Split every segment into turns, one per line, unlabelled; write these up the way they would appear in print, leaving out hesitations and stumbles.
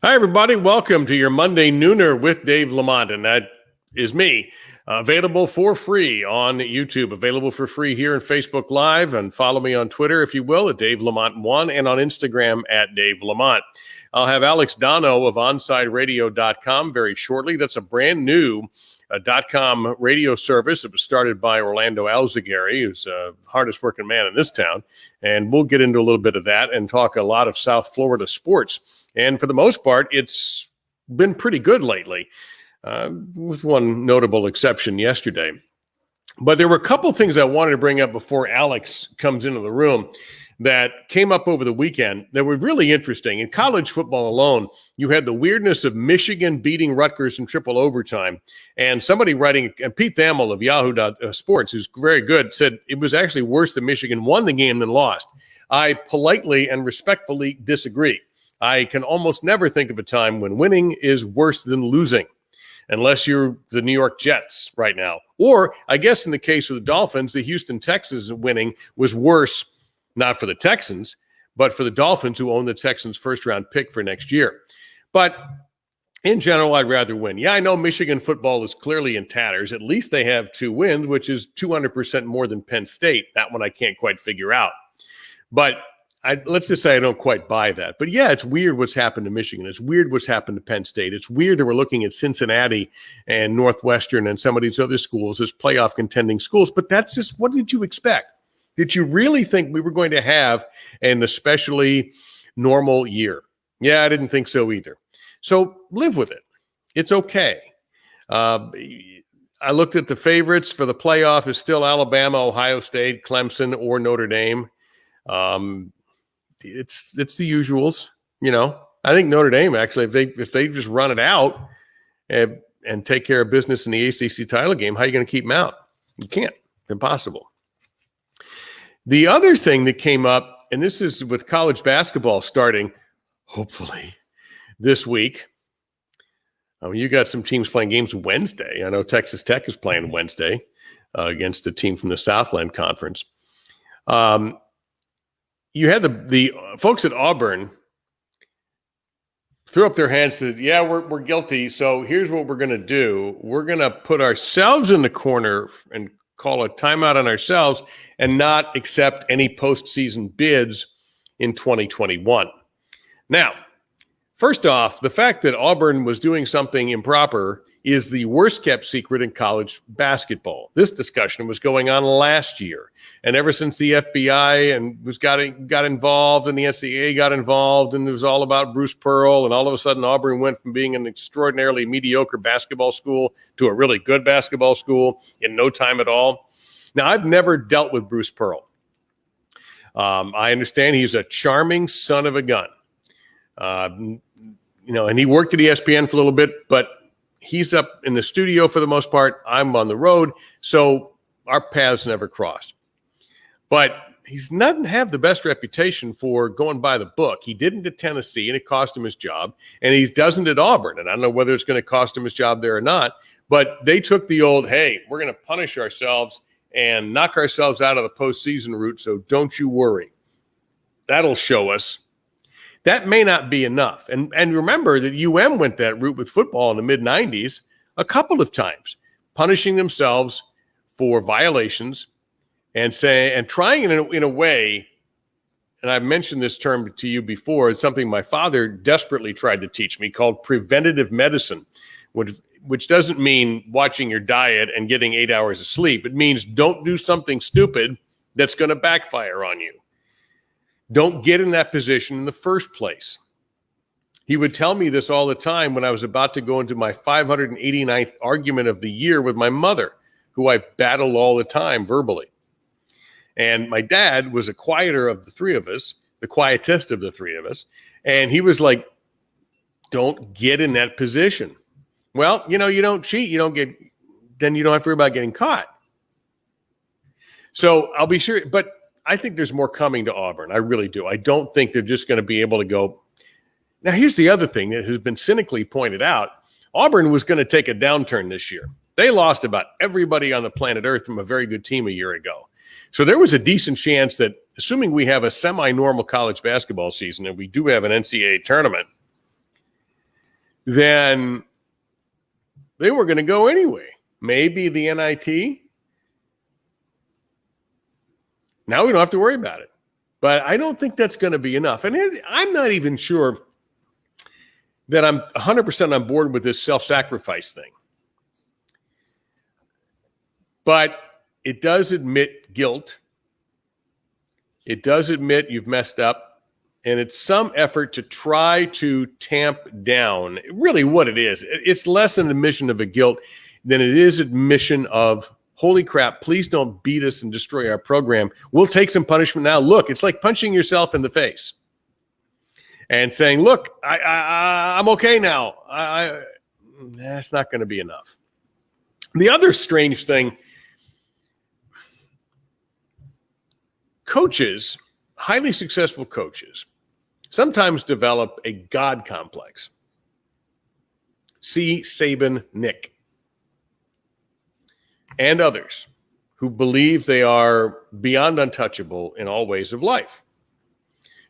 Hi, everybody. Welcome to your Monday Nooner with Dave LaMont, and that is me. Available for free on YouTube, available for free here in Facebook Live, and follow me on Twitter, if you will, at Dave Lamont1, and on Instagram at Dave Lamont. I'll have Alex Donno of OnsideRadio.com very shortly. That's a brand new .com radio service. It was started by Orlando Alzagari, who's the hardest working man in this town. And we'll get into a little bit of that and talk a lot of South Florida sports. And for the most part, it's been pretty good lately, with one notable exception yesterday. But there were a couple things I wanted to bring up before Alex comes into the room that came up over the weekend that were really interesting. In college football alone, you had the weirdness of Michigan beating Rutgers in triple overtime. And somebody writing, Pete Thamel of Yahoo Sports, who's very good, said it was actually worse that Michigan won the game than lost. I politely and respectfully disagree. I can almost never think of a time when winning is worse than losing, unless you're the New York Jets right now. Or I guess in the case of the Dolphins, the Houston Texans winning was worse, not for the Texans, but for the Dolphins, who own the Texans' first-round pick for next year. But in general, I'd rather win. Yeah, I know Michigan football is clearly in tatters. At least they have 2 wins, which is 200% more than Penn State. That one I can't quite figure out. But let's just say I don't quite buy that. But yeah, it's weird what's happened to Michigan. It's weird what's happened to Penn State. It's weird that we're looking at Cincinnati and Northwestern and some of these other schools as playoff contending schools. But that's just, what did you expect? Did you really think we were going to have an especially normal year? Yeah, I didn't think so either. So live with it. It's okay. I looked at the favorites for the playoff is still Alabama, Ohio State, Clemson, or Notre Dame. It's the usuals, you know. I think Notre Dame, actually, if they just run it out and take care of business in the ACC title game, how are you going to keep them out? You can't. It's impossible. The other thing that came up, and this is with college basketball starting, hopefully, this week. You got some teams playing games Wednesday. I know Texas Tech is playing Wednesday against a team from the Southland Conference. You had the folks at Auburn threw up their hands and said, yeah, we're guilty, so here's what we're going to do. We're going to put ourselves in the corner and call a timeout on ourselves and not accept any postseason bids in 2021. Now, first off, the fact that Auburn was doing something improper is the worst kept secret in college basketball. This discussion was going on last year. And ever since the FBI got involved and the NCAA got involved, and it was all about Bruce Pearl, and all of a sudden Auburn went from being an extraordinarily mediocre basketball school to a really good basketball school in no time at all. Now, I've never dealt with Bruce Pearl. I understand he's a charming son of a gun. And he worked at ESPN for a little bit, but he's up in the studio for the most part. I'm on the road, so our paths never crossed. But he doesn't have the best reputation for going by the book. He didn't at Tennessee, and it cost him his job. And he doesn't at Auburn, and I don't know whether it's going to cost him his job there or not. But they took the old, hey, we're going to punish ourselves and knock ourselves out of the postseason route, so don't you worry. That'll show us. That may not be enough. And remember that UM went that route with football in the mid-'90s a couple of times, punishing themselves for violations and trying in a way, and I've mentioned this term to you before, it's something my father desperately tried to teach me, called preventative medicine, which doesn't mean watching your diet and getting 8 hours of sleep. It means don't do something stupid that's going to backfire on you. Don't get in that position in the first place. He would tell me this all the time when I was about to go into my 589th argument of the year with my mother, who I battle all the time verbally. And my dad was a quieter of the three of us, the quietest of the three of us. And he was like, don't get in that position. Well, you don't cheat. Then you don't have to worry about getting caught. So I'll be sure. But I think there's more coming to Auburn. I really do. I don't think they're just going to be able to go. Now, here's the other thing that has been cynically pointed out. Auburn was going to take a downturn this year. They lost about everybody on the planet Earth from a very good team a year ago. So there was a decent chance that, assuming we have a semi-normal college basketball season and we do have an NCAA tournament, then they were going to go anyway. Maybe the NIT. Now we don't have to worry about it. But I don't think that's going to be enough. And I'm not even sure that I'm 100% on board with this self-sacrifice thing. But it does admit guilt. It does admit you've messed up. And it's some effort to try to tamp down really what it is. It's less an admission of a guilt than it is admission of, holy crap, please don't beat us and destroy our program. We'll take some punishment now. Look, it's like punching yourself in the face and saying, look, I'm okay now. That's not going to be enough. The other strange thing, coaches, highly successful coaches, sometimes develop a God complex. See Saban, Nick, and others who believe they are beyond untouchable in all ways of life.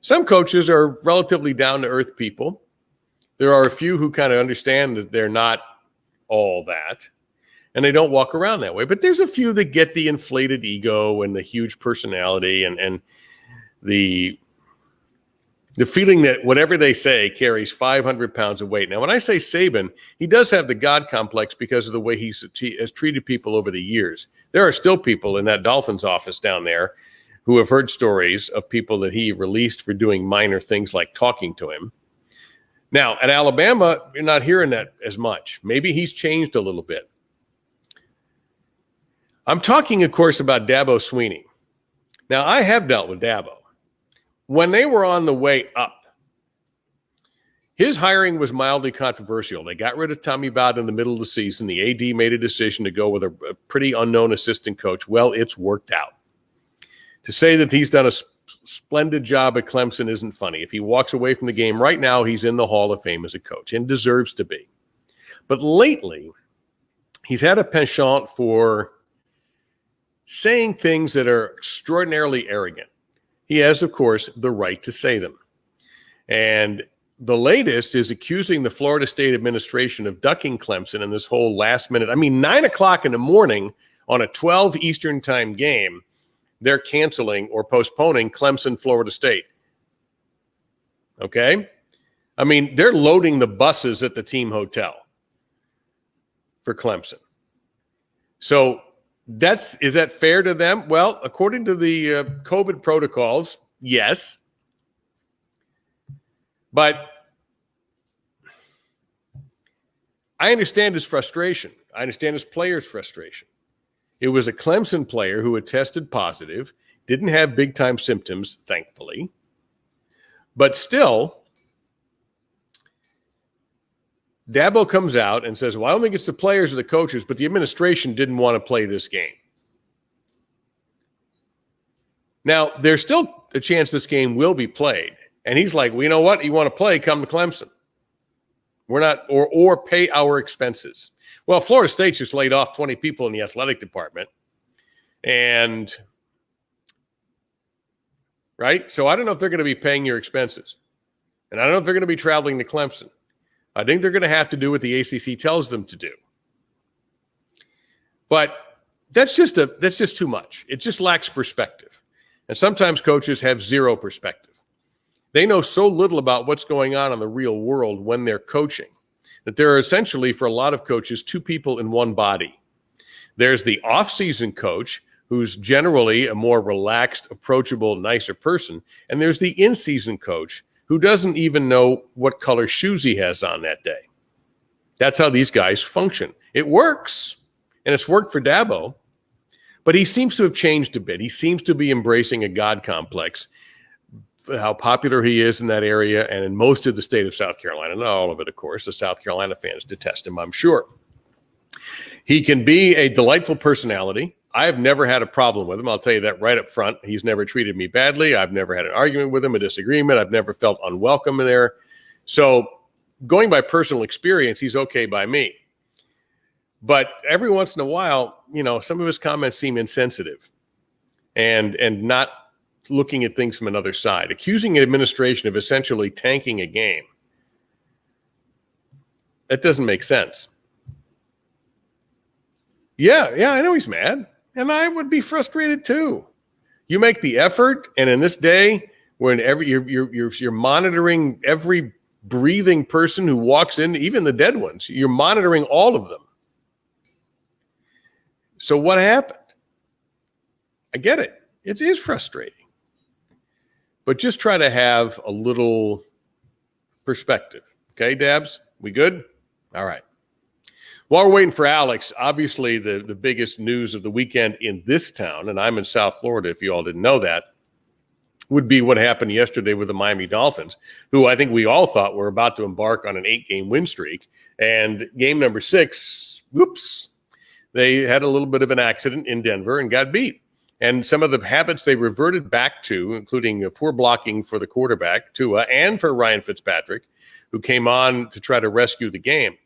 Some coaches are relatively down-to-earth people. There are a few who kind of understand that they're not all that, and they don't walk around that way. But there's a few that get the inflated ego and the huge personality and the feeling that whatever they say carries 500 pounds of weight. Now, when I say Saban, he does have the God complex because of the way he has treated people over the years. There are still people in that Dolphins office down there who have heard stories of people that he released for doing minor things like talking to him. Now, at Alabama, you're not hearing that as much. Maybe he's changed a little bit. I'm talking, of course, about Dabo Swinney. Now, I have dealt with Dabo. When they were on the way up, his hiring was mildly controversial. They got rid of Tommy Bowden in the middle of the season. The AD made a decision to go with a pretty unknown assistant coach. Well, it's worked out. To say that he's done a splendid job at Clemson isn't funny. If he walks away from the game right now, he's in the Hall of Fame as a coach and deserves to be. But lately, he's had a penchant for saying things that are extraordinarily arrogant. He has, of course, the right to say them. And the latest is accusing the Florida State administration of ducking Clemson in this whole last minute. 9 o'clock in the morning on a 12 Eastern time game, they're canceling or postponing Clemson, Florida State. Okay? They're loading the buses at the team hotel for Clemson. So, is that fair to them? Well, according to the COVID protocols, yes. But I understand his frustration. I understand his players' frustration. It was a Clemson player who had tested positive, didn't have big-time symptoms, thankfully. But still, Dabo comes out and says, well, I don't think it's the players or the coaches, but the administration didn't want to play this game. Now, there's still a chance this game will be played. And he's like, well, you know what? You want to play, come to Clemson. We're not, or pay our expenses. Well, Florida State just laid off 20 people in the athletic department. And, right? So I don't know if they're going to be paying your expenses. And I don't know if they're going to be traveling to Clemson. I think they're going to have to do what the ACC tells them to do. But that's just too much. It just lacks perspective. And sometimes coaches have zero perspective. They know so little about what's going on in the real world when they're coaching that there are essentially, for a lot of coaches, two people in one body. There's the off-season coach, who's generally a more relaxed, approachable, nicer person. And there's the in-season coach, who doesn't even know what color shoes he has on that day. That's how these guys function. It works, and it's worked for Dabo, but he seems to have changed a bit. He seems to be embracing a God complex, how popular he is in that area and in most of the state of South Carolina. Not all of it, of course. The South Carolina fans detest him, I'm sure. He can be a delightful personality. I have never had a problem with him. I'll tell you that right up front. He's never treated me badly. I've never had an argument with him, a disagreement. I've never felt unwelcome there. So going by personal experience, he's okay by me. But every once in a while, some of his comments seem insensitive and not looking at things from another side, accusing an administration of essentially tanking a game. That doesn't make sense. Yeah, I know he's mad, and I would be frustrated too. You make the effort, and in this day, when you're monitoring every breathing person who walks in, even the dead ones, you're monitoring all of them. So what happened? I get it. It is frustrating, but just try to have a little perspective. Okay, Dabs, we good? All right. While we're waiting for Alex, obviously the biggest news of the weekend in this town, and I'm in South Florida if you all didn't know that, would be what happened yesterday with the Miami Dolphins, who I think we all thought were about to embark on an 8-game win streak. And game number 6, whoops, they had a little bit of an accident in Denver and got beat. And some of the habits they reverted back to, including poor blocking for the quarterback, Tua, and for Ryan Fitzpatrick, who came on to try to rescue the game.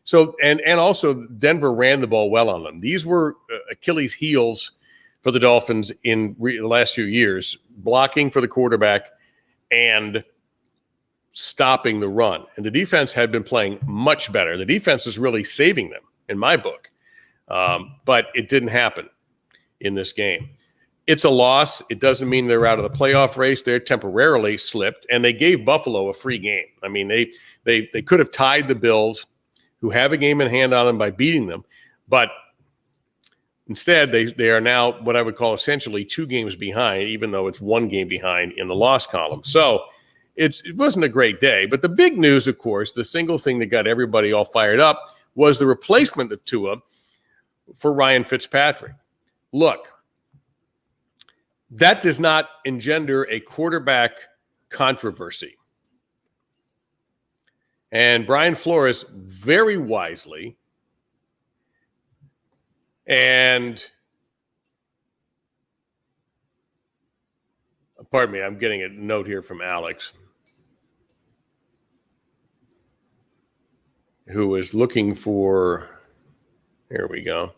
So, and also Denver ran the ball well on them. These were Achilles' heels for the Dolphins in the last few years, blocking for the quarterback and stopping the run. And the defense had been playing much better. The defense is really saving them, in my book. But it didn't happen in this game. It's a loss. It doesn't mean they're out of the playoff race. They're temporarily slipped, and they gave Buffalo a free game. I mean, they could have tied the Bills, who have a game in hand on them, by beating them. But instead, they are now what I would call essentially 2 games behind, even though it's 1 game behind in the loss column. So it wasn't a great day. But the big news, of course, the single thing that got everybody all fired up was the replacement of Tua for Ryan Fitzpatrick. Look, that does not engender a quarterback controversy. And Brian Flores very wisely and pardon me, I'm getting a note here from Alex, who is looking for, here we go.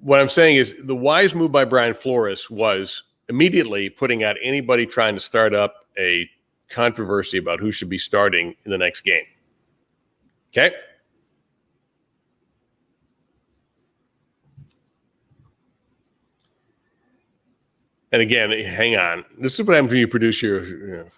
What I'm saying is the wise move by Brian Flores was immediately putting out anybody trying to start up a controversy about who should be starting in the next game. Okay? And again, hang on. This is what happens when you produce your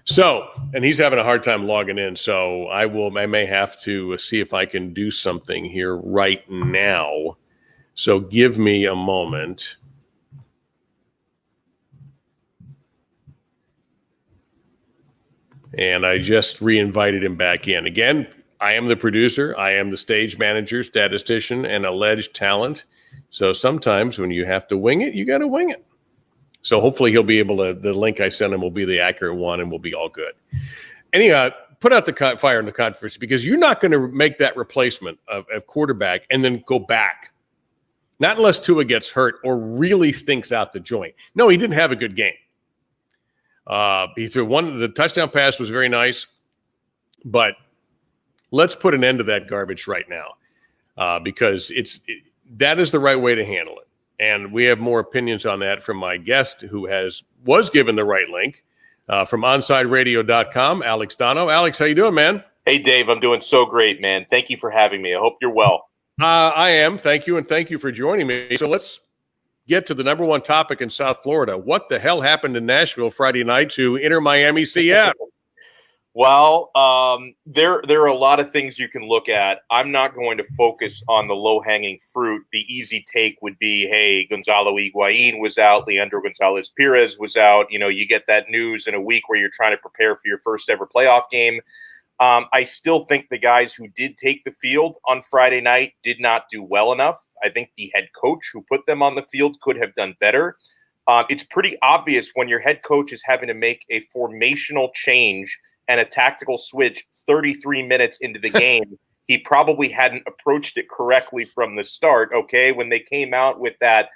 So, and he's having a hard time logging in, so I may have to see if I can do something here right now. So give me a moment. And I just re-invited him back in. Again, I am the producer. I am the stage manager, statistician, and alleged talent. So sometimes when you have to wing it, you got to wing it. So hopefully he'll be able to, the link I sent him will be the accurate one and we'll be all good. Anyhow, put out the fire in the controversy, because you're not going to make that replacement of quarterback and then go back. Not unless Tua gets hurt or really stinks out the joint. No, he didn't have a good game. He threw the touchdown pass was very nice, but let's put an end to that garbage right now, because that is the right way to handle it. And we have more opinions on that from my guest, who was given the right link from OnsideRadio.com, Alex Donno. Alex, how you doing, man?
Hey, Dave, I'm doing so great, man. Thank you for having me. I hope you're well.
I am. Thank you, and thank you for joining me. So let's get to the number one topic in South Florida. What the hell happened in Nashville Friday night to Inter Miami CF?
Well, there are a lot of things you can look at. I'm not going to focus on the low-hanging fruit. The easy take would be, hey, Gonzalo Higuain was out, Leandro Gonzalez-Perez was out. You know, you get that news in a week where you're trying to prepare for your first ever playoff game. I still think the guys who did take the field on Friday night did not do well enough. I think the head coach who put them on the field could have done better. It's pretty obvious when your head coach is having to make a formational change and a tactical switch 33 minutes into the game, he probably hadn't approached it correctly from the start, okay? When they came out with that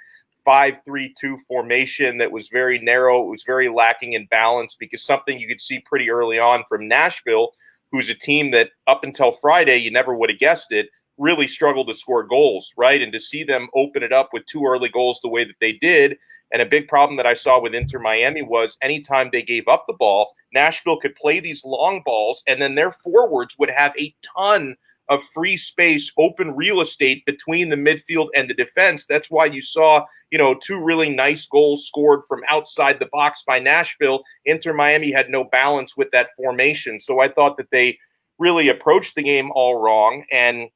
5-3-2 formation that was very narrow, it was very lacking in balance, because something you could see pretty early on from Nashville, who's a team that up until Friday, you never would have guessed it, really struggled to score goals, right? And to see them open it up with 2 early goals the way that they did. And a big problem that I saw with Inter Miami was anytime they gave up the ball, Nashville could play these long balls, and then their forwards would have a ton of free space, open real estate between the midfield and the defense. That's why you saw, 2 really nice goals scored from outside the box by Nashville. Inter Miami had no balance with that formation. So I thought that they really approached the game all wrong. And,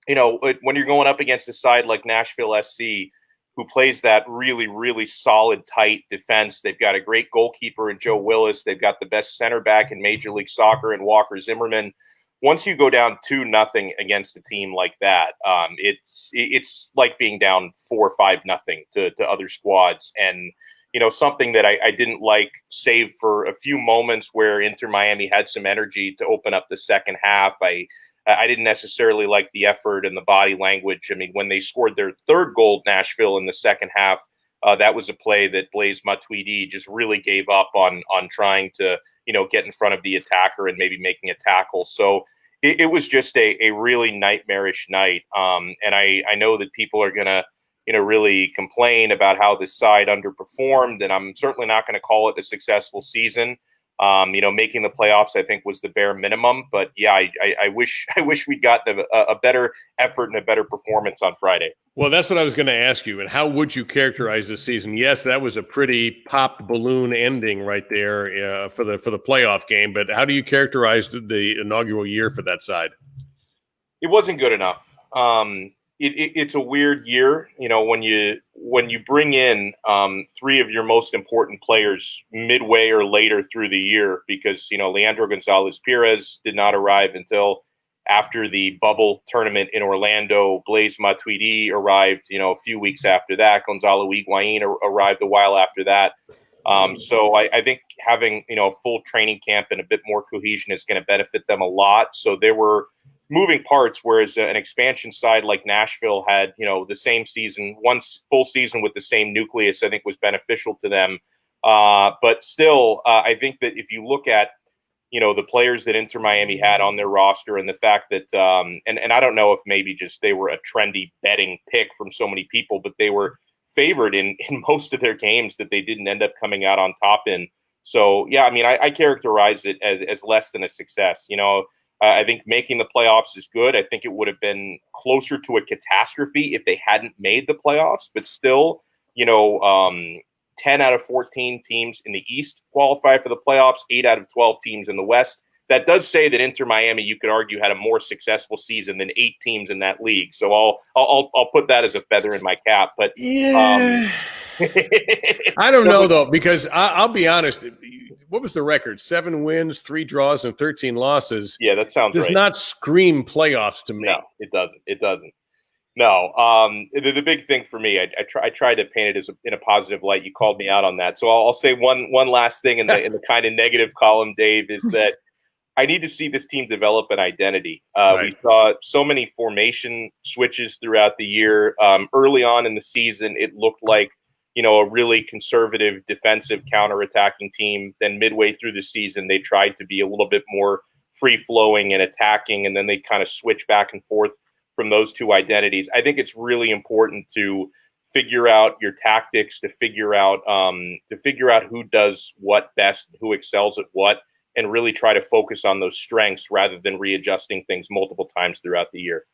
when you're going up against a side like Nashville SC, who plays that really, really solid, tight defense. They've got a great goalkeeper in Joe Willis. They've got the best center back in Major League Soccer in Walker Zimmerman. Once you go down 2-0 against a team like that, it's like being down 4 or 5-0 to other squads. And, something that I didn't like, save for a few moments where Inter Miami had some energy to open up the second half. I didn't necessarily like the effort and the body language. I mean, when they scored their 3rd goal, Nashville, in the second half, that was a play that Blaise Matuidi just really gave up on trying to, get in front of the attacker and maybe making a tackle. So it was just a really nightmarish night. And I know that people are going to, really complain about how this side underperformed, and I'm certainly not going to call it a successful season. Making the playoffs, I think, was the bare minimum. But yeah, I wish we'd gotten a better effort and a better performance on Friday.
Well, that's what I was going to ask you. And how would you characterize this season? Yes, that was a pretty popped balloon ending right there for the playoff game. But how do you characterize the inaugural year for that side?
It wasn't good enough. It's a weird year, when you bring in 3 of your most important players midway or later through the year, because Leandro Gonzalez Perez did not arrive until after the bubble tournament in Orlando. Blaise Matuidi arrived, a few weeks after that. Gonzalo Higuain arrived a while after that. So I think having a full training camp and a bit more cohesion is going to benefit them a lot. So there were moving parts, whereas an expansion side like Nashville had, the same season, once full season with the same nucleus, I think was beneficial to them. But still, I think that if you look at, the players that Inter Miami had on their roster, and the fact that, and I don't know if maybe just they were a trendy betting pick from so many people, but they were favored in most of their games that they didn't end up coming out on top in. So, yeah, I mean, I characterize it as less than a success. I think making the playoffs is good. I think it would have been closer to a catastrophe if they hadn't made the playoffs. But still, 10 out of 14 teams in the East qualify for the playoffs, 8 out of 12 teams in the West. That does say that Inter Miami, you could argue, had a more successful season than 8 teams in that league. So I'll put that as a feather in my cap. But
yeah, I don't know though, because I'll be honest. What was the record? 7 wins, 3 draws, and 13 losses.
Yeah, that sounds
does
right.
not scream playoffs to me.
No, it doesn't. It doesn't. No. The big thing for me, I try to paint it in a positive light. You called me out on that, so I'll say one last thing in the kind of negative column, Dave, is that I need to see this team develop an identity.
Right.
We saw so many formation switches throughout the year. Early on in the season, it looked like a really conservative defensive counterattacking team. Then midway through the season, they tried to be a little bit more free-flowing and attacking, and then they kind of switch back and forth from those 2 identities. I think it's really important to figure out your tactics, to figure out who does what best, who excels at what, and really try to focus on those strengths rather than readjusting things multiple times throughout the year.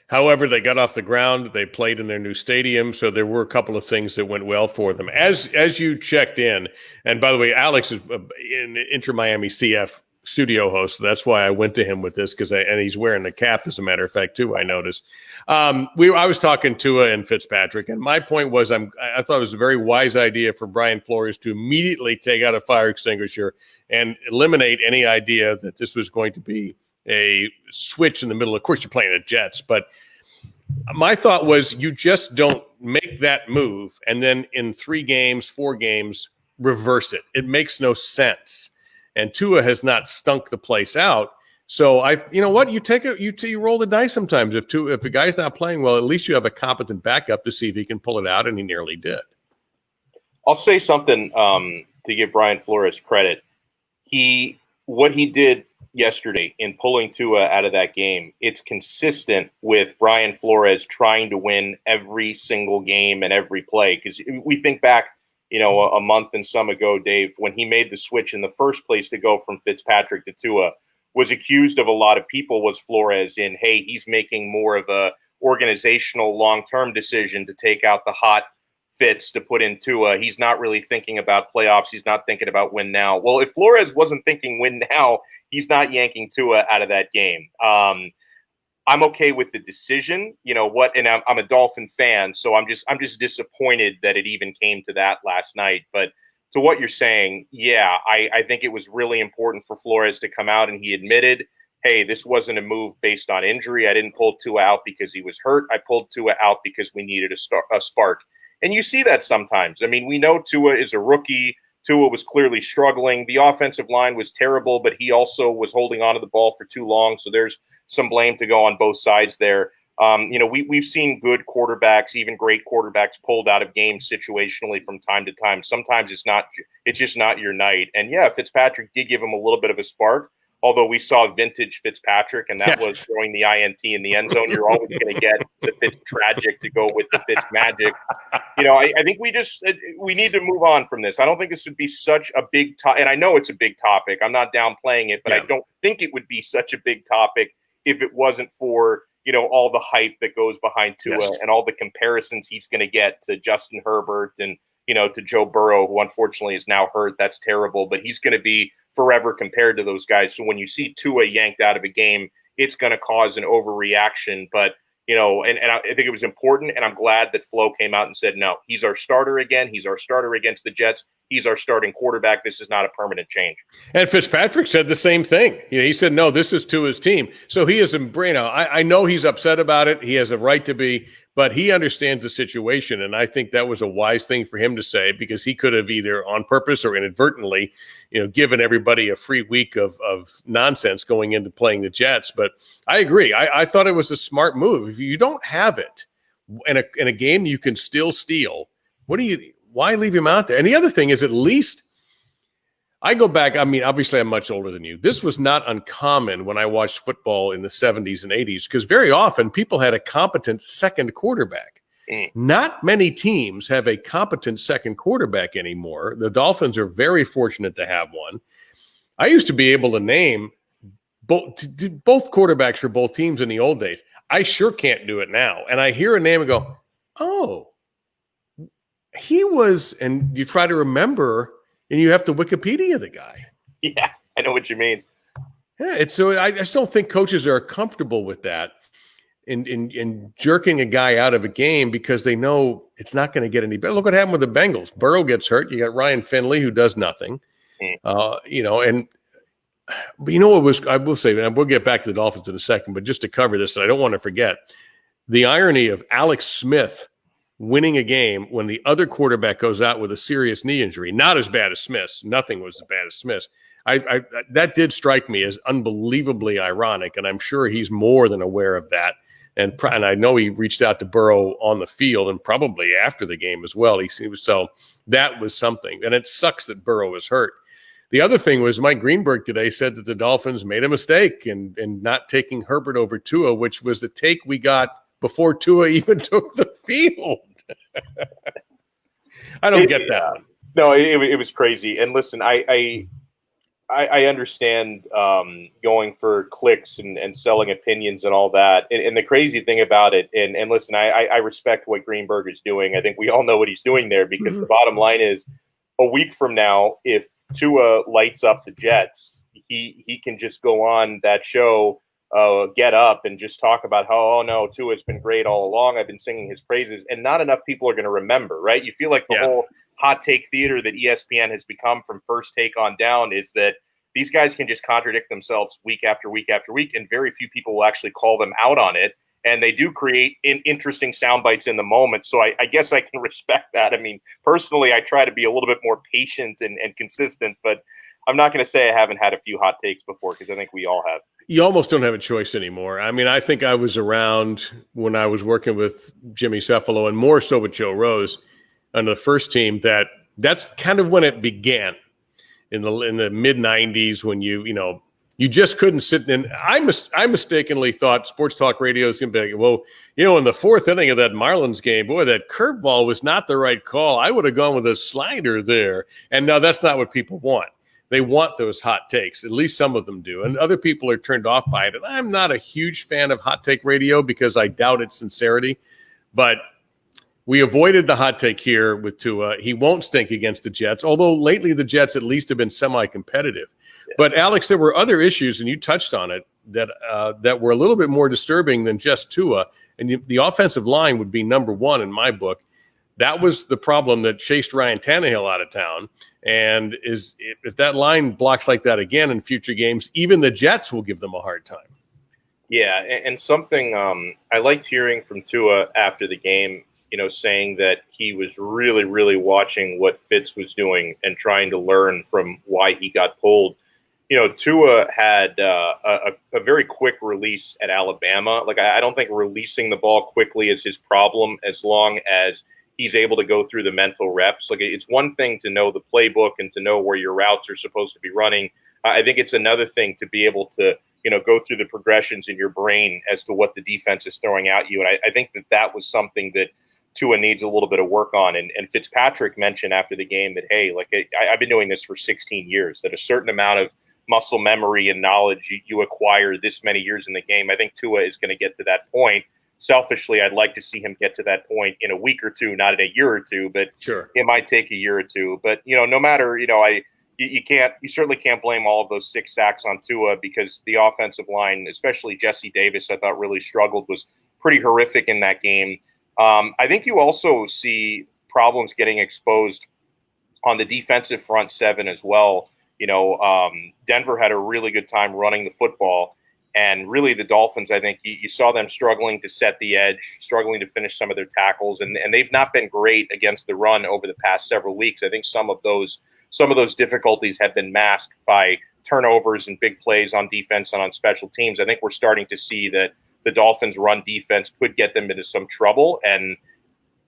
However, they got off the ground. They played in their new stadium, so there were a couple of things that went well for them. As you checked in, and by the way, Alex is in Inter Miami CF studio host, so that's why I went to him with this, and he's wearing the cap, as a matter of fact, too. I noticed. I was talking to Tua and Fitzpatrick, and my point was, I thought it was a very wise idea for Brian Flores to immediately take out a fire extinguisher and eliminate any idea that this was going to be a switch in the middle. Of course, you're playing the Jets, but my thought was you just don't make that move and then in 3 games, 4 games, reverse it. It makes no sense. And Tua has not stunk the place out. So you know what? You roll the dice sometimes. If a guy's not playing well, at least you have a competent backup to see if he can pull it out, and he nearly did.
I'll say something to give Brian Flores credit. He what he did yesterday in pulling Tua out of that game, it's consistent with Brian Flores trying to win every single game and every play. Because we think back, a month and some ago, Dave, when he made the switch in the first place to go from Fitzpatrick to Tua, was accused of a lot of people was Flores in, hey, he's making more of a organizational long-term decision to take out the hot Fitz to put in Tua. He's not really thinking about playoffs. He's not thinking about win now. Well, if Flores wasn't thinking win now, he's not yanking Tua out of that game. I'm okay with the decision. And I'm a Dolphin fan, so I'm just disappointed that it even came to that last night. But to what you're saying, yeah, I think it was really important for Flores to come out and he admitted, hey, this wasn't a move based on injury. I didn't pull Tua out because he was hurt. I pulled Tua out because we needed a spark. And you see that sometimes. I mean, we know Tua is a rookie. Tua was clearly struggling. The offensive line was terrible, but he also was holding on to the ball for too long. So there's some blame to go on both sides there. We've seen good quarterbacks, even great quarterbacks, pulled out of games situationally from time to time. Sometimes it's just not your night. And yeah, Fitzpatrick did give him a little bit of a spark. Although we saw vintage Fitzpatrick, and that was throwing the INT in the end zone. You're always going to get the Fitz tragic to go with the Fitz magic. I think we need to move on from this. I don't think this would be such a big topic. And I know it's a big topic. I'm not downplaying it, but I don't think it would be such a big topic if it wasn't for, all the hype that goes behind Tua and all the comparisons he's going to get to Justin Herbert and, to Joe Burrow, who unfortunately is now hurt. That's terrible, but he's going to be forever compared to those guys. So when you see Tua yanked out of a game, it's going to cause an overreaction. But, and I think it was important, and I'm glad that Flo came out and said, no, he's our starter again. He's our starter against the Jets. He's our starting quarterback. This is not a permanent change. And
Fitzpatrick said the same thing. He said, no, this is Tua's team. So he is, I know he's upset about it. He has a right to be, but he understands the situation. And I think that was a wise thing for him to say, because he could have either on purpose or inadvertently, given everybody a free week of nonsense going into playing the Jets. But I agree. I thought it was a smart move. If you don't have it in a game you can still steal, why leave him out there? And the other thing is, at least I go back. I mean, obviously I'm much older than you. This was not uncommon when I watched football in the 70s and 80s, because very often people had a competent second quarterback. Not many teams have a competent second quarterback anymore. The Dolphins are very fortunate to have one. I used to be able to name both quarterbacks for both teams in the old days. I sure can't do it now. And I hear a name and go, oh, he was, and you try to remember, and you have to Wikipedia the guy.
Yeah, I know what you mean.
Yeah, so I just don't think coaches are comfortable with that in jerking a guy out of a game because they know it's not going to get any better. Look what happened with the Bengals. Burrow gets hurt. You got Ryan Finley who does nothing. But what was, I will say, and we'll get back to the Dolphins in a second, but just to cover this, and I don't want to forget, the irony of Alex Smith winning a game when the other quarterback goes out with a serious knee injury, not as bad as Smith's. Nothing was as bad as Smith's. That did strike me as unbelievably ironic, and I'm sure he's more than aware of that. And I know he reached out to Burrow on the field and probably after the game as well. So that was something, and it sucks that Burrow was hurt. The other thing was Mike Greenberg today said that the Dolphins made a mistake in not taking Herbert over Tua, which was the take we got before Tua even took the field. I don't get that.
No, it was crazy. And listen, I understand going for clicks and selling opinions and all that. And the crazy thing about it, and listen, I respect what Greenberg is doing. I think we all know what he's doing there, because the bottom line is, a week from now, if Tua lights up the Jets, he can just go on that show, Get Up, and just talk about how, oh no, Tua's been great all along. I've been singing his praises, and not enough people are going to remember, right? You feel like the whole hot take theater that ESPN has become from First Take on down is that these guys can just contradict themselves week after week after week, and very few people will actually call them out on it. And they do create interesting sound bites in the moment. So I guess I can respect that. I mean, personally, I try to be a little bit more patient and consistent, but I'm not going to say I haven't had a few hot takes before, because I think we all have.
You almost don't have a choice anymore. I mean, I think I was around when I was working with Jimmy Cefalo, and more so with Joe Rose on the first team, that's kind of when it began. in the mid 90s when you just couldn't sit in. I mistakenly thought sports talk radio was going to be like, well, in the fourth inning of that Marlins game, boy, that curveball was not the right call. I would have gone with a slider there. And no, that's not what people want. They want those hot takes. At least some of them do. And other people are turned off by it. And I'm not a huge fan of hot take radio because I doubt its sincerity. But we avoided the hot take here with Tua. He won't stink against the Jets, although lately the Jets at least have been semi-competitive. Yeah. But, Alex, there were other issues, and you touched on it, that were a little bit more disturbing than just Tua. And the offensive line would be number one in my book. That was the problem that chased Ryan Tannehill out of town. And if that line blocks like that again in future games, even the Jets will give them a hard time.
Yeah, and something I liked hearing from Tua after the game, saying that he was really, really watching what Fitz was doing and trying to learn from why he got pulled. Tua had a very quick release at Alabama. Like, I don't think releasing the ball quickly is his problem as long as he's able to go through the mental reps. Like, it's one thing to know the playbook and to know where your routes are supposed to be running. I think it's another thing to be able to, go through the progressions in your brain as to what the defense is throwing at you. And I think that was something that Tua needs a little bit of work on. And Fitzpatrick mentioned after the game that, hey, I've been doing this for 16 years, that a certain amount of muscle memory and knowledge you acquire this many years in the game. I think Tua is going to get to that point. Selfishly, I'd like to see him get to that point in a week or two, not in a year or two, but
sure,
it might take a year or two. But, no matter, you certainly can't blame all of those 6 sacks on Tua, because the offensive line, especially Jesse Davis, I thought really struggled, was pretty horrific in that game. I think you also see problems getting exposed on the defensive front seven as well. Denver had a really good time running the football. And really, the Dolphins, I think you saw them struggling to set the edge, struggling to finish some of their tackles, and they've not been great against the run over the past several weeks. I think some of those difficulties have been masked by turnovers and big plays on defense and on special teams. I think we're starting to see that the Dolphins' run defense could get them into some trouble. And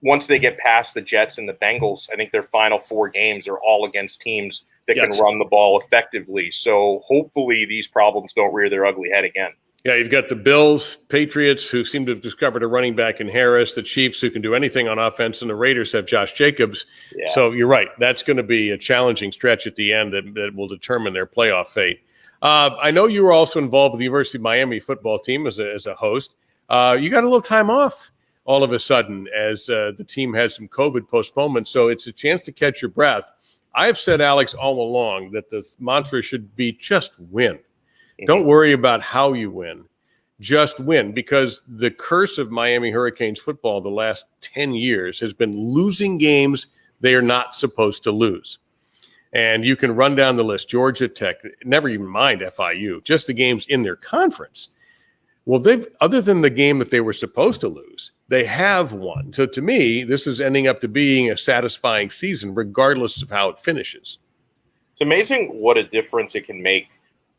once they get past the Jets and the Bengals, I think their final 4 games are all against teams that can run the ball effectively. So hopefully these problems don't rear their ugly head again.
Yeah, you've got the Bills, Patriots, who seem to have discovered a running back in Harris, the Chiefs, who can do anything on offense, and the Raiders have Josh Jacobs. Yeah. So you're right. That's going to be a challenging stretch at the end that will determine their playoff fate. I know you were also involved with the University of Miami football team as a host. You got a little time off all of a sudden as the team had some COVID postponements, so it's a chance to catch your breath. I've said, Alex, all along that the mantra should be just win. Mm-hmm. Don't worry about how you win. Just win, because the curse of Miami Hurricanes football the last 10 years has been losing games they are not supposed to lose. And you can run down the list. Georgia Tech, never even mind FIU, just the games in their conference. Well, other than the game that they were supposed to lose, they have won. So to me, this is ending up to being a satisfying season, regardless of how it finishes.
It's amazing what a difference it can make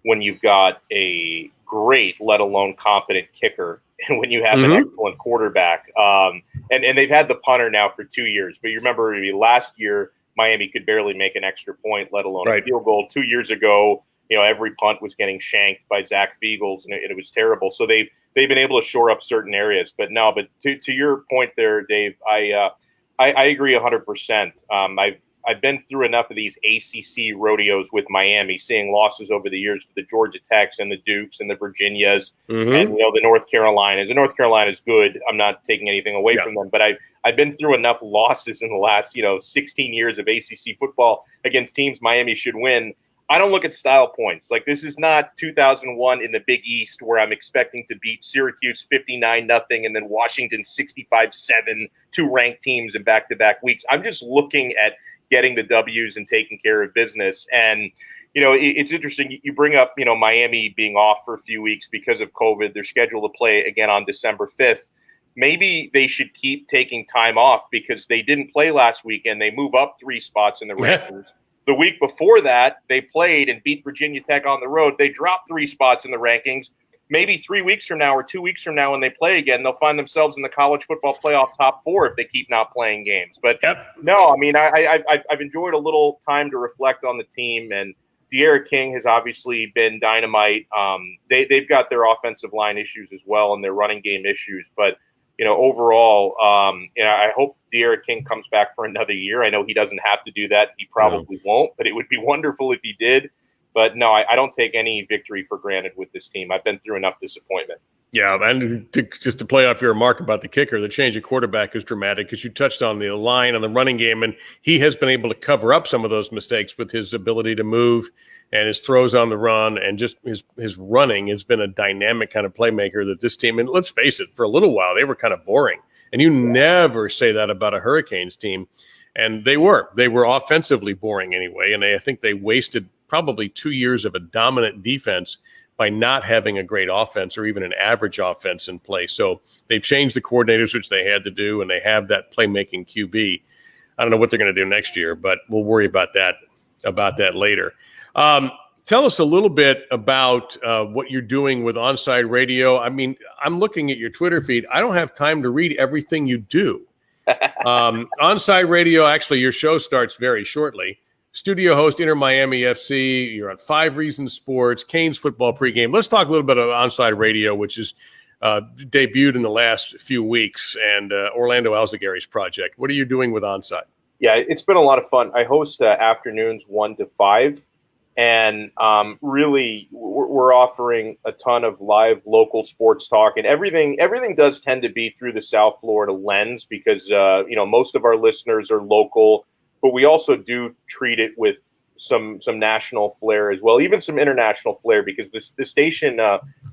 when you've got a great, let alone competent kicker, and when you have an excellent quarterback. And they've had the punter now for 2 years. But you remember last year, Miami could barely make an extra point, let alone a field goal. 2 years ago, every punt was getting shanked by Zach Fiegels, and it was terrible. So they've been able to shore up certain areas. But to your point there, Dave, I agree 100%. I've been through enough of these ACC rodeos with Miami, seeing losses over the years to the Georgia Techs and the Dukes and the Virginias and the North Carolinas. And North Carolina is good. I'm not taking anything away from them, but I've been through enough losses in the last 16 years of ACC football against teams Miami should win. I don't look at style points. Like, this is not 2001 in the Big East where I'm expecting to beat Syracuse 59-0 and then Washington 65-7, 2 ranked teams in back-to-back weeks. I'm just looking at getting the W's and taking care of business. And, it's interesting. You bring up, Miami being off for a few weeks because of COVID. They're scheduled to play again on December 5th. Maybe they should keep taking time off because they didn't play last weekend. They move up 3 spots in the rankings. The week before that, they played and beat Virginia Tech on the road. They dropped 3 spots in the rankings. maybe 3 weeks from now or 2 weeks from now when they play again, they'll find themselves in the college football playoff top 4 if they keep not playing games. But no, I mean, I've enjoyed a little time to reflect on the team, and De'Ara King has obviously been dynamite. They've got their offensive line issues as well and their running game issues. But, overall, I hope De'Ara King comes back for another year. I know he doesn't have to do that. He probably won't, but it would be wonderful if he did. But no, I don't take any victory for granted with this team. I've been through enough disappointment.
Yeah, and just to play off your remark about the kicker, the change of quarterback is dramatic because you touched on the line and the running game, and he has been able to cover up some of those mistakes with his ability to move and his throws on the run, and just his running has been a dynamic kind of playmaker that this team, and let's face it, for a little while they were kind of boring. And you never say that about a Hurricanes team. And they were offensively boring anyway, and I think they wasted probably 2 years of a dominant defense by not having a great offense or even an average offense in place. So they've changed the coordinators, which they had to do, and they have that playmaking QB. I don't know what they're going to do next year, but we'll worry about that later. Tell us a little bit about what you're doing with Onside Radio. I mean, I'm looking at your Twitter feed. I don't have time to read everything you do. Onside Radio, actually, your show starts very shortly. Studio host, Inter Miami FC. You're on 5 Reasons Sports, Canes football pregame. Let's talk a little bit about Onside Radio, which is debuted in the last few weeks, and Orlando Alzagary's project. What are you doing with Onside?
Yeah, it's been a lot of fun. I host afternoons 1 to 5, and really we're offering a ton of live local sports talk, and everything does tend to be through the South Florida lens because most of our listeners are local. But we also do treat it with some national flair as well, even some international flair, because the station,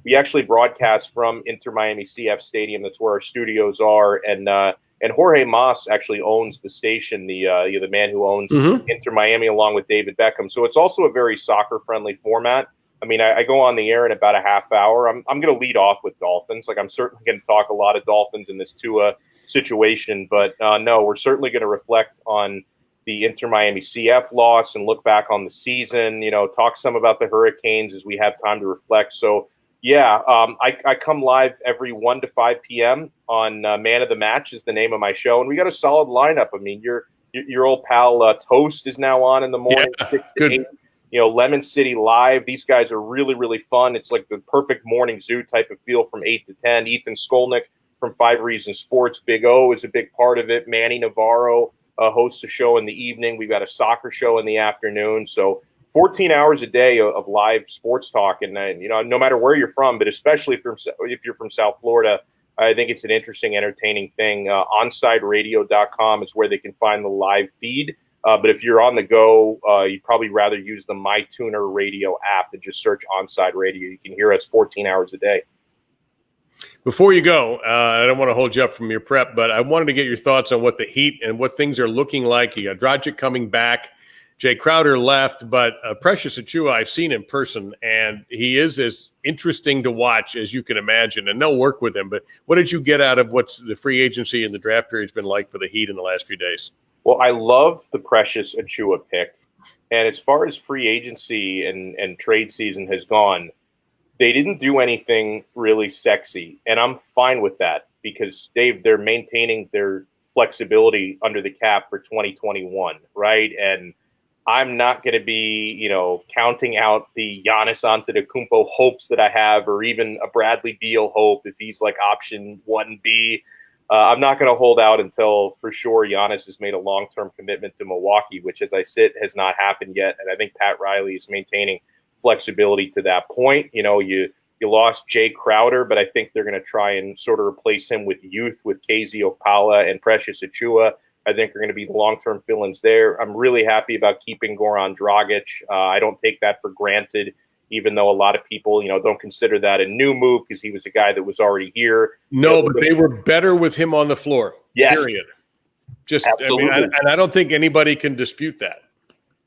we actually broadcast from Inter Miami CF Stadium. That's where our studios are. And Jorge Mas actually owns the station, the man who owns Inter Miami, along with David Beckham. So it's also a very soccer-friendly format. I mean, I go on the air in about a half hour. I'm going to lead off with Dolphins. Like, I'm certainly going to talk a lot of Dolphins in this Tua situation. But no, we're certainly going to reflect on the Inter Miami CF loss and look back on the season, talk some about the Hurricanes as we have time to reflect. So, yeah, I come live every 1 to 5 p.m. on Man of the Match is the name of my show. And we got a solid lineup. I mean, your old pal Toast is now on in the morning, 6 to 8. Lemon City Live. These guys are really, really fun. It's like the perfect morning zoo type of feel from 8 to 10. Ethan Skolnick from 5 Reasons Sports. Big O is a big part of it. Manny Navarro hosts a show in the evening. We've got a soccer show in the afternoon. So 14 hours a day of live sports talk. And no matter where you're from, but especially if you're from South Florida, I think it's an interesting, entertaining thing. OnsideRadio.com is where they can find the live feed. But if you're on the go, you'd probably rather use the MyTuner Radio app and just search Onside Radio. You can hear us 14 hours a day.
Before you go, I don't want to hold you up from your prep, but I wanted to get your thoughts on what the Heat and what things are looking like. You got Dragic coming back. Jay Crowder left, but Precious Achiuwa I've seen in person, and he is as interesting to watch as you can imagine, and they'll work with him. But what did you get out of what's the free agency and the draft period has been like for the Heat in the last few days?
Well, I love the Precious Achiuwa pick. And as far as free agency and trade season has gone, they didn't do anything really sexy, and I'm fine with that because they're maintaining their flexibility under the cap for 2021, right? And I'm not going to be, counting out the Giannis Antetokounmpo hopes that I have, or even a Bradley Beal hope if he's like option 1B. I'm not going to hold out until for sure Giannis has made a long-term commitment to Milwaukee, which, as I sit, has not happened yet. And I think Pat Riley is maintaining flexibility to that point. You lost Jay Crowder, but I think they're going to try and sort of replace him with youth, with KZ Okpala and Precious Achiuwa. I think are going to be the long-term fill-ins there. I'm really happy about keeping Goran Dragic. I don't take that for granted, even though a lot of people, don't consider that a new move because he was a guy that was already here.
No, but they were better with him on the floor.
Yes.
Period. Just,
absolutely.
and I don't think anybody can dispute that.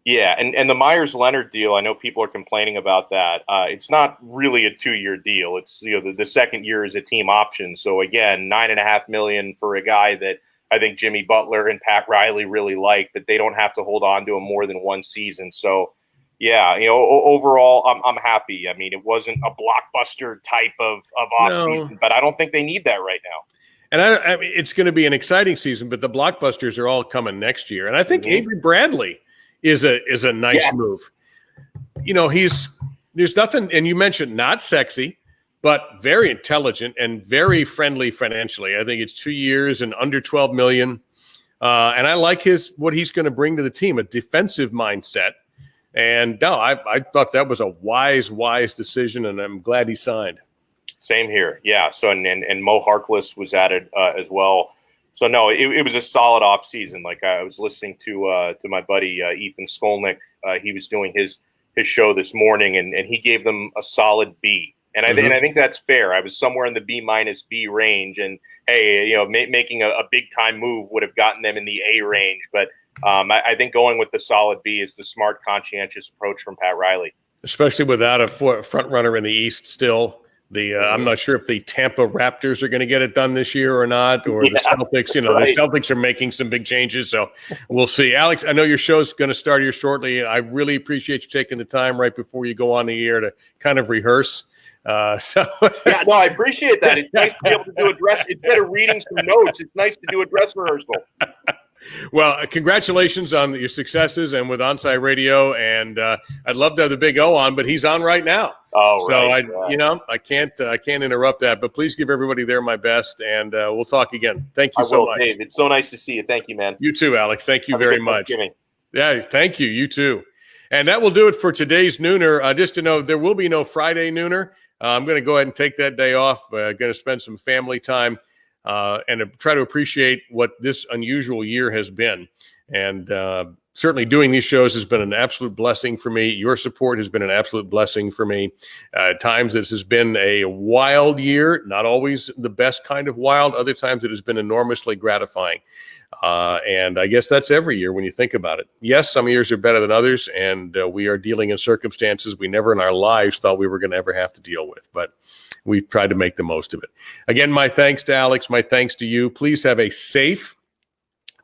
Yeah, and the Myers-Leonard deal, I know people are complaining about that. It's not really a 2-year deal. It's the second year is a team option. So again, $9.5 million for a guy that I think Jimmy Butler and Pat Riley really like, but they don't have to hold on to him more than one season. So, Yeah, overall, I'm happy. I mean, it wasn't a blockbuster type of off
No.
season, but I don't think they need that right now.
And I mean, it's going to be an exciting season, but the blockbusters are all coming next year. And I think Avery Bradley is a nice move. There's nothing, and you mentioned not sexy, but very intelligent and very friendly financially. I think it's 2 years and under 12 million. And I like what he's going to bring to the team, a defensive mindset. And no, I thought that was a wise decision, and I'm glad he signed.
Same here. Yeah. So, and Mo Harkless was added as well. So no, it was a solid off season. Like I was listening to my buddy, Ethan Skolnick. He was doing his show this morning, and he gave them a solid B. And I think that's fair. I was somewhere in the B- B range, and hey, making a big time move would have gotten them in the A range. But I think going with the solid B is the smart, conscientious approach from Pat Riley,
especially without a front runner in the East. Still, I'm not sure if the Tampa Raptors are going to get it done this year or not, or the Celtics. The Celtics are making some big changes, so we'll see. Alex, I know your show's going to start here shortly. I really appreciate you taking the time right before you go on the air to kind of rehearse.
Yeah, no, I appreciate that. It's nice to be able to do a dress instead of reading some notes. It's nice to do a dress rehearsal.
Well, congratulations on your successes and with Onsite Radio, and I'd love to have the Big O on, but he's on right now.
Oh,
so
right.
I can't interrupt that. But please give everybody there my best, and we'll talk again. Thank you so much,
Dave. It's so nice to see you. Thank you, man.
You too, Alex. Thank you
Have a
very
good
much.
Thanksgiving.
Yeah, thank you. You too. And that will do it for today's Nooner. Just to know, there will be no Friday Nooner. I'm going to go ahead and take that day off. Going to spend some family time. And try to appreciate what this unusual year has been. And certainly doing these shows has been an absolute blessing for me. Your support has been an absolute blessing for me. At times this has been a wild year, not always the best kind of wild. Other times it has been enormously gratifying. And I guess that's every year when you think about it. Yes, some years are better than others, and we are dealing in circumstances we never in our lives thought we were going to ever have to deal with. But we've tried to make the most of it. Again, my thanks to Alex. My thanks to you. Please have a safe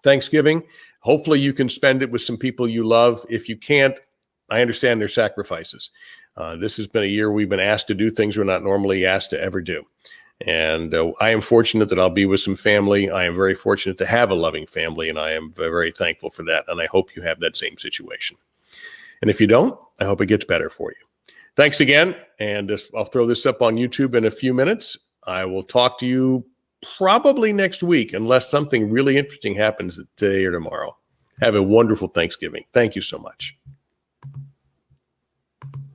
Thanksgiving. Hopefully you can spend it with some people you love. If you can't, I understand their sacrifices. This has been a year we've been asked to do things we're not normally asked to ever do. And I am fortunate that I'll be with some family. I am very fortunate to have a loving family, and I am very, very thankful for that. And I hope you have that same situation. And if you don't, I hope it gets better for you. Thanks again, and I'll throw this up on YouTube in a few minutes. I will talk to you probably next week, unless something really interesting happens today or tomorrow. Have a wonderful Thanksgiving. Thank you so much.